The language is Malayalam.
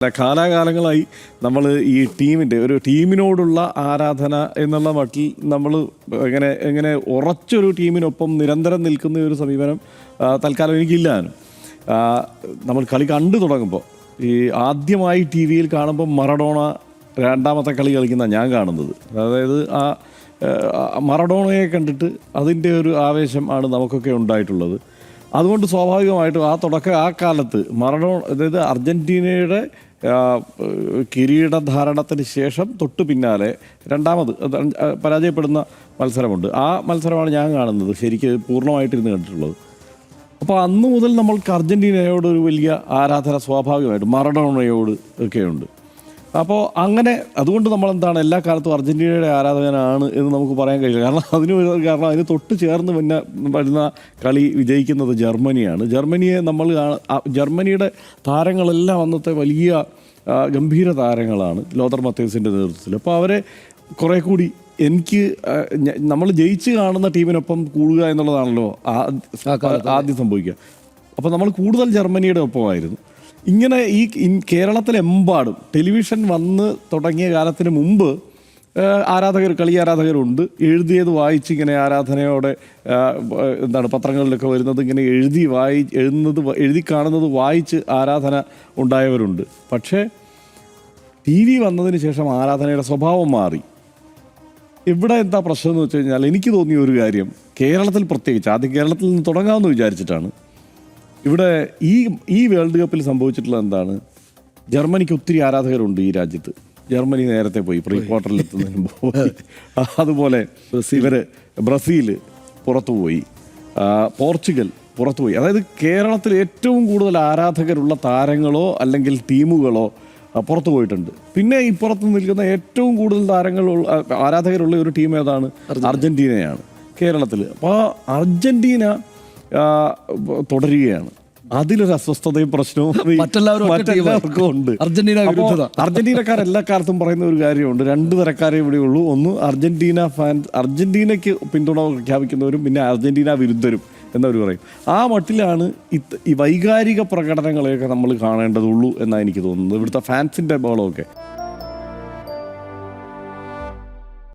കാലാകാലങ്ങളായി നമ്മൾ ഈ ടീമിനോടുള്ള ആരാധന എന്നുള്ള മട്ടിൽ നമ്മൾ എങ്ങനെ ഉറച്ചൊരു ടീമിനൊപ്പം നിരന്തരം നിൽക്കുന്ന ഒരു സമീപനം തൽക്കാലം എനിക്കില്ലാനും. നമ്മൾ കളി കണ്ടു തുടങ്ങുമ്പോൾ ഈ ആദ്യമായി ടി വിയിൽ കാണുമ്പോൾ മറഡോണ രണ്ടാമത്തെ കളി കളിക്കുന്ന ഞാൻ കാണുന്നത്. അതായത് ആ മറഡോണയെ കണ്ടിട്ട് അതിൻ്റെ ഒരു ആവേശം ആണ് നമുക്കൊക്കെ ഉണ്ടായിട്ടുള്ളത്. അതുകൊണ്ട് സ്വാഭാവികമായിട്ടും ആ കാലത്ത് അതായത് അർജൻറ്റീനയുടെ കിരീടധാരണത്തിന് ശേഷം തൊട്ട് പിന്നാലെ രണ്ടാമത് പരാജയപ്പെടുന്ന മത്സരമുണ്ട്. ആ മത്സരമാണ് ഞാൻ കാണുന്നത്, ശരിക്ക് പൂർണ്ണമായിട്ടിരുന്ന് കണ്ടിട്ടുള്ളത്. അപ്പോൾ അന്ന് മുതൽ നമ്മൾക്ക് അർജൻറ്റീനയോട് ഒരു വലിയ ആരാധന സ്വാഭാവികമായിട്ടും മറഡോണയോട് ഒക്കെയുണ്ട്. അപ്പോൾ അതുകൊണ്ട് നമ്മളെന്താണ് എല്ലാ കാലത്തും അർജൻറ്റീനയുടെ ആരാധകനാണ് എന്ന് നമുക്ക് പറയാൻ കഴിയില്ല. കാരണം അതിന് തൊട്ട് ചേർന്ന് വരുന്ന കളി വിജയിക്കുന്നത് ജർമ്മനിയാണ്. ജർമ്മനിയുടെ താരങ്ങളെല്ലാം അന്നത്തെ വലിയ ഗംഭീര താരങ്ങളാണ് ലോതർ മത്തേഴ്സിൻ്റെ നേതൃത്വത്തിൽ. അപ്പോൾ അവരെ കുറേ കൂടി നമ്മൾ ജയിച്ച് കാണുന്ന ടീമിനൊപ്പം കൂടുക എന്നുള്ളതാണല്ലോ ആദ്യം സംഭവിക്കുക. അപ്പോൾ നമ്മൾ കൂടുതൽ ജർമ്മനിയുടെ ഒപ്പമായിരുന്നു. ഇങ്ങനെ കേരളത്തിലെമ്പാടും ടെലിവിഷൻ വന്ന് തുടങ്ങിയ കാലത്തിന് മുമ്പ് കളി ആരാധകരുണ്ട്. എഴുതിയത് വായിച്ച് ഇങ്ങനെ ആരാധനയോടെ പത്രങ്ങളിലൊക്കെ വരുന്നത് ഇങ്ങനെ എഴുതി കാണുന്നത് വായിച്ച് ആരാധന ഉണ്ടായവരുണ്ട്. പക്ഷേ ടി വി വന്നതിന് ശേഷം ആരാധനയുടെ സ്വഭാവം മാറി. ഇവിടെ എന്താ പ്രശ്നം എന്ന് വെച്ച് കഴിഞ്ഞാൽ, എനിക്ക് തോന്നിയ ഒരു കാര്യം, കേരളത്തിൽ പ്രത്യേകിച്ച് ആദ്യം കേരളത്തിൽ നിന്ന് തുടങ്ങാമെന്ന് വിചാരിച്ചിട്ടാണ്. ഇവിടെ ഈ വേൾഡ് കപ്പിൽ സംഭവിച്ചിട്ടുള്ളത് എന്താണ്, ജർമ്മനിക്ക് ഒത്തിരി ആരാധകരുണ്ട് ഈ രാജ്യത്ത്. ജർമ്മനി നേരത്തെ പോയി, പ്രീ ക്വാർട്ടറിൽ എത്തുന്നതിന് മുമ്പ്. അതുപോലെ ബ്രസീൽ പുറത്തുപോയി, പോർച്ചുഗൽ പുറത്തുപോയി. അതായത് കേരളത്തിൽ ഏറ്റവും കൂടുതൽ ആരാധകരുള്ള താരങ്ങളോ അല്ലെങ്കിൽ ടീമുകളോ പുറത്തു പോയിട്ടുണ്ട്. പിന്നെ ഇപ്പുറത്ത് നിൽക്കുന്ന ഏറ്റവും കൂടുതൽ ആരാധകരുള്ള ഒരു ടീം ഏതാണ്? അർജൻറ്റീനയാണ് കേരളത്തിൽ. അപ്പോൾ അർജൻറ്റീന തുടരുകയാണ്. അതിലൊരു അസ്വസ്ഥതയും പ്രശ്നവും മറ്റെല്ലാവർക്കും ഉണ്ട്. അർജന്റീനക്കാർ എല്ലാ കാലത്തും പറയുന്ന ഒരു കാര്യമുണ്ട്, രണ്ട് തരക്കാരെ ഇവിടെ ഉള്ളൂ. ഒന്ന് അർജന്റീനയ്ക്ക് പിന്തുണ പ്രഖ്യാപിക്കുന്നവരും പിന്നെ അർജന്റീന വിരുദ്ധരും എന്നവർ പറയും. ആ മട്ടിലാണ് ഈ വൈകാരിക പ്രകടനങ്ങളെയൊക്കെ നമ്മൾ കാണേണ്ടതുള്ളൂ എന്നാണ് എനിക്ക് തോന്നുന്നത്, ഇവിടുത്തെ ഫാൻസിൻ്റെ ബഹളമൊക്കെ.